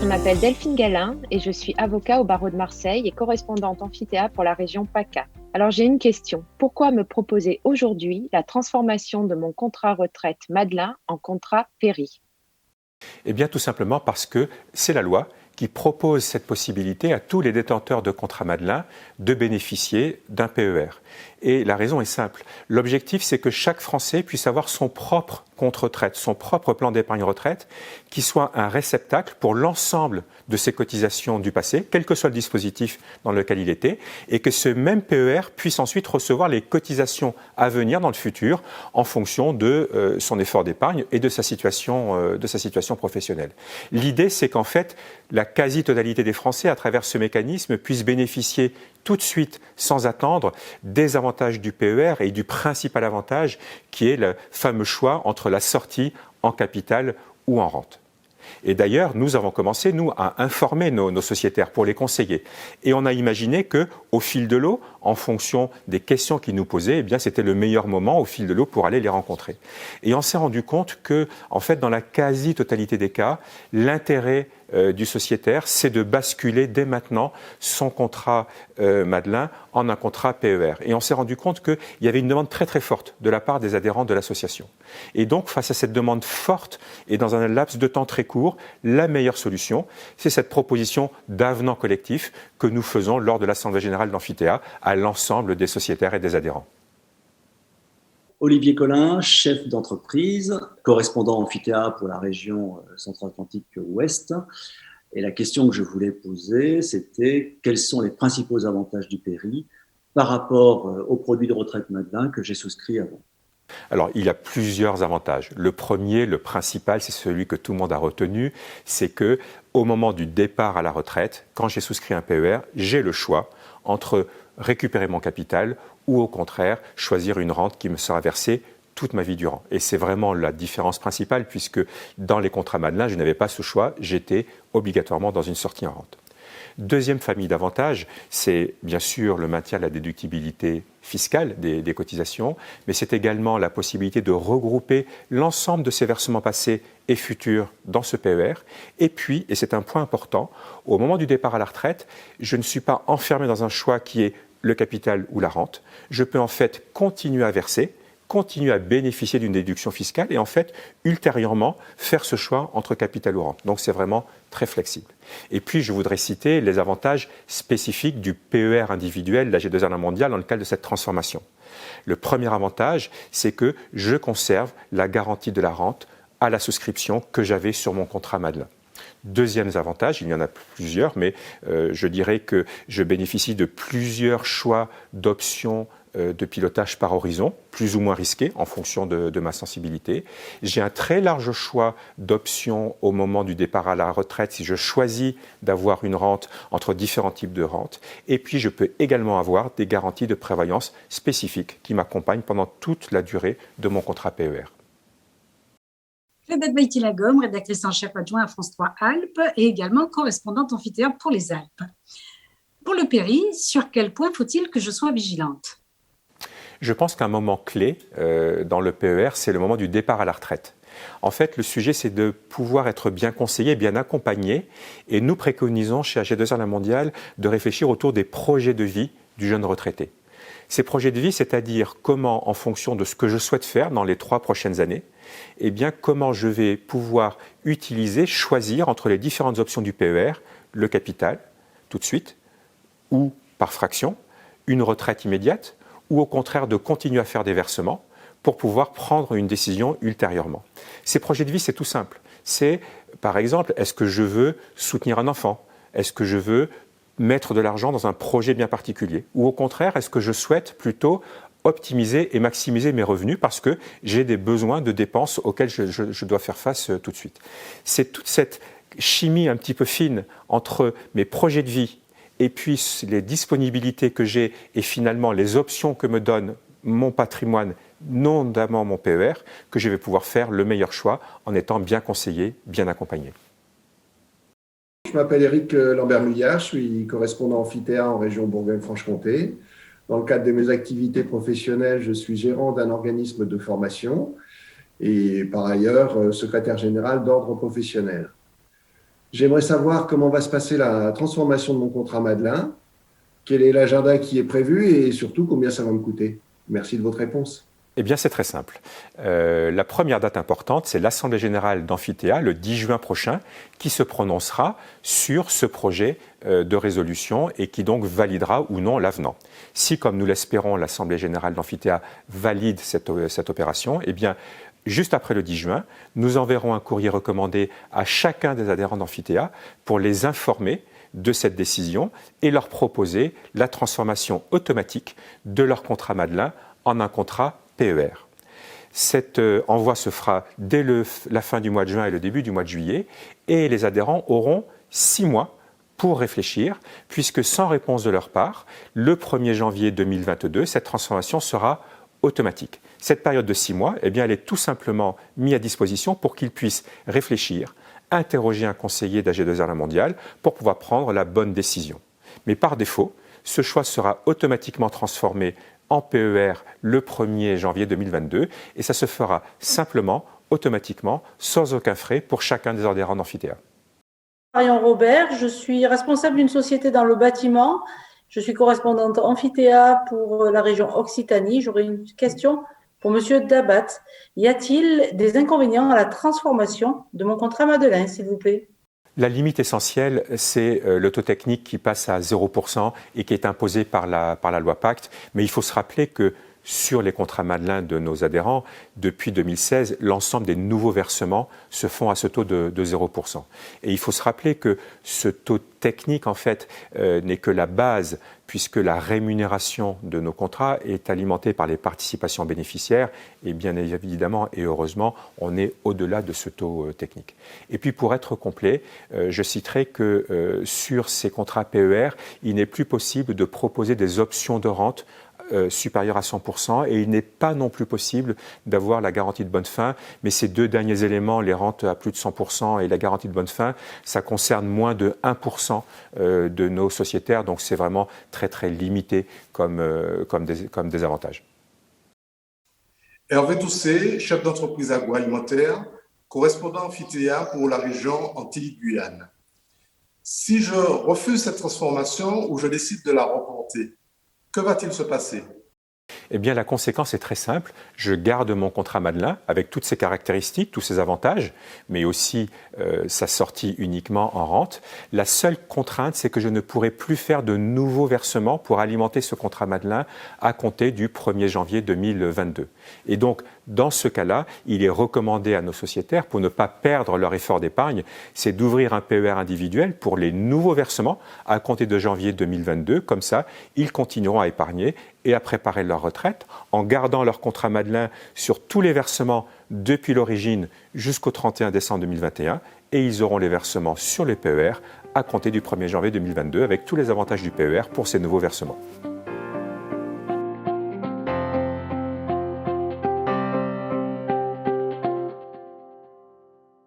Je m'appelle Delphine Galin et je suis avocat au barreau de Marseille et correspondante amphithéâtre pour la région PACA. Alors j'ai une question. Pourquoi me proposer aujourd'hui la transformation de mon contrat retraite Madelin en contrat Péri? Eh bien, tout simplement parce que c'est la loi qui propose cette possibilité à tous les détenteurs de contrat Madelin de bénéficier d'un PER. Et la raison est simple. L'objectif, c'est que chaque Français puisse avoir son propre compte retraite, son propre plan d'épargne retraite, qui soit un réceptacle pour l'ensemble de ses cotisations du passé, quel que soit le dispositif dans lequel il était, et que ce même PER puisse ensuite recevoir les cotisations à venir dans le futur en fonction de son effort d'épargne et de sa situation professionnelle. L'idée, c'est qu'en fait, la quasi-totalité des Français, à travers ce mécanisme, puissent bénéficier tout de suite, sans attendre, des avantages du PER et du principal avantage qui est le fameux choix entre la sortie en capital ou en rente. Et d'ailleurs, nous avons commencé, nous, à informer nos sociétaires pour les conseiller. Et on a imaginé qu'au fil de l'eau, en fonction des questions qu'ils nous posaient, eh bien, c'était le meilleur moment au fil de l'eau pour aller les rencontrer. Et on s'est rendu compte que, en fait, dans la quasi-totalité des cas, l'intérêt du sociétaire, c'est de basculer dès maintenant son contrat Madelin en un contrat PER. Et on s'est rendu compte qu'il y avait une demande très très forte de la part des adhérents de l'association. Et donc, face à cette demande forte et dans un laps de temps très court, la meilleure solution, c'est cette proposition d'avenant collectif que nous faisons lors de l'Assemblée générale d'Amphithéâtre à l'ensemble des sociétaires et des adhérents. Olivier Collin, chef d'entreprise, correspondant amphithéâtre pour la région Centre-Atlantique Ouest. Et la question que je voulais poser, c'était quels sont les principaux avantages du Péri par rapport aux produits de retraite Madelin que j'ai souscrits avant? Alors, il y a plusieurs avantages. Le premier, le principal, c'est celui que tout le monde a retenu, c'est que au moment du départ à la retraite, quand j'ai souscrit un PER, j'ai le choix entre récupérer mon capital ou au contraire choisir une rente qui me sera versée toute ma vie durant. Et c'est vraiment la différence principale puisque dans les contrats Madelin, je n'avais pas ce choix, j'étais obligatoirement dans une sortie en rente. Deuxième famille d'avantages, c'est bien sûr le maintien de la déductibilité fiscale des cotisations, mais c'est également la possibilité de regrouper l'ensemble de ces versements passés et futurs dans ce PER. Et puis, et c'est un point important, au moment du départ à la retraite, je ne suis pas enfermé dans un choix qui est le capital ou la rente. Je peux en fait continuer à verser, continuer à bénéficier d'une déduction fiscale et en fait, ultérieurement, faire ce choix entre capital ou rente. Donc, c'est vraiment très flexible. Et puis, je voudrais citer les avantages spécifiques du PER individuel, la G2R mondiale, dans le cadre de cette transformation. Le premier avantage, c'est que je conserve la garantie de la rente à la souscription que j'avais sur mon contrat Madelin. Deuxième avantage, il y en a plusieurs, mais je dirais que je bénéficie de plusieurs choix d'options de pilotage par horizon, plus ou moins risqués en fonction de ma sensibilité. J'ai un très large choix d'options au moment du départ à la retraite si je choisis d'avoir une rente entre différents types de rentes. Et puis, je peux également avoir des garanties de prévoyance spécifiques qui m'accompagnent pendant toute la durée de mon contrat PER. Claudette Baïti-Lagom, rédactrice en chef adjoint à France 3 Alpes et également correspondante amphithéâtre pour les Alpes. Pour le Péri, sur quel point faut-il que je sois vigilante? Je pense qu'un moment clé dans le PER, c'est le moment du départ à la retraite. En fait, le sujet, c'est de pouvoir être bien conseillé, bien accompagné. Et nous préconisons chez AG2R La Mondiale de réfléchir autour des projets de vie du jeune retraité. Ces projets de vie, c'est-à-dire comment, en fonction de ce que je souhaite faire dans les 3 prochaines années, eh bien, comment je vais pouvoir utiliser, choisir entre les différentes options du PER, le capital, tout de suite, ou par fraction, une retraite immédiate, ou au contraire de continuer à faire des versements pour pouvoir prendre une décision ultérieurement. Ces projets de vie, c'est tout simple. C'est, par exemple, est-ce que je veux soutenir un enfant? Est-ce que je veux mettre de l'argent dans un projet bien particulier? Ou au contraire, est-ce que je souhaite plutôt optimiser et maximiser mes revenus parce que j'ai des besoins de dépenses auxquels je dois faire face tout de suite? C'est toute cette chimie un petit peu fine entre mes projets de vie et puis les disponibilités que j'ai et finalement les options que me donne mon patrimoine, notamment mon PER, que je vais pouvoir faire le meilleur choix en étant bien conseillé, bien accompagné. Je m'appelle Éric Lambert-Mulliard, je suis correspondant amphithéâtre en région Bourgogne-Franche-Comté. Dans le cadre de mes activités professionnelles, je suis gérant d'un organisme de formation et par ailleurs secrétaire général d'ordre professionnel. J'aimerais savoir comment va se passer la transformation de mon contrat Madelin, quel est l'agenda qui est prévu et surtout combien ça va me coûter. Merci de votre réponse. Eh bien, c'est très simple. La première date importante, c'est l'Assemblée générale d'Amphithéa, le 10 juin prochain, qui se prononcera sur ce projet de résolution et qui donc validera ou non l'avenant. Si, comme nous l'espérons, l'Assemblée générale d'Amphithéa valide cette opération, eh bien, juste après le 10 juin, nous enverrons un courrier recommandé à chacun des adhérents d'Amphithéa pour les informer de cette décision et leur proposer la transformation automatique de leur contrat Madelin en un contrat PER. Cet envoi se fera dès la fin du mois de juin et le début du mois de juillet et les adhérents auront 6 mois pour réfléchir puisque sans réponse de leur part, le 1er janvier 2022, cette transformation sera automatique. Cette période de 6 mois, eh bien, elle est tout simplement mise à disposition pour qu'ils puissent réfléchir, interroger un conseiller d'AG2R La Mondiale pour pouvoir prendre la bonne décision. Mais par défaut, ce choix sera automatiquement transformé en PER le 1er janvier 2022 et ça se fera simplement, automatiquement, sans aucun frais pour chacun des adhérents d'Amphithéa. Marion Robert, je suis responsable d'une société dans le bâtiment. Je suis correspondante Amphithéa pour la région Occitanie. J'aurais une question pour Monsieur Dabat. Y a-t-il des inconvénients à la transformation de mon contrat Madelin, s'il vous plaît ? La limite essentielle, c'est le taux technique qui passe à 0% et qui est imposé par la loi Pacte. Mais il faut se rappeler que sur les contrats Madelin de nos adhérents, depuis 2016, l'ensemble des nouveaux versements se font à ce taux de 0%. Et il faut se rappeler que ce taux technique, en fait, n'est que la base, puisque la rémunération de nos contrats est alimentée par les participations bénéficiaires. Et bien évidemment, et heureusement, on est au-delà de ce taux technique. Et puis, pour être complet, je citerai que sur ces contrats PER, il n'est plus possible de proposer des options de rente supérieur à 100% et il n'est pas non plus possible d'avoir la garantie de bonne fin. Mais ces deux derniers éléments, les rentes à plus de 100% et la garantie de bonne fin, ça concerne moins de 1% de nos sociétaires. Donc c'est vraiment très très limité comme désavantage. Hervé Doucet, chef d'entreprise agroalimentaire, correspondant Amphithéa pour la région Antilles-Guyane. Si je refuse cette transformation ou je décide de la reporter, que va-t-il se passer ? Eh bien, la conséquence est très simple. Je garde mon contrat Madelin avec toutes ses caractéristiques, tous ses avantages, mais aussi sa sortie uniquement en rente. La seule contrainte, c'est que je ne pourrai plus faire de nouveaux versements pour alimenter ce contrat Madelin à compter du 1er janvier 2022. Et donc, dans ce cas-là, il est recommandé à nos sociétaires, pour ne pas perdre leur effort d'épargne, c'est d'ouvrir un PER individuel pour les nouveaux versements à compter de janvier 2022. Comme ça, ils continueront à épargner et à préparer leur retraite en gardant leur contrat Madelin sur tous les versements depuis l'origine jusqu'au 31 décembre 2021 et ils auront les versements sur les PER à compter du 1er janvier 2022 avec tous les avantages du PER pour ces nouveaux versements.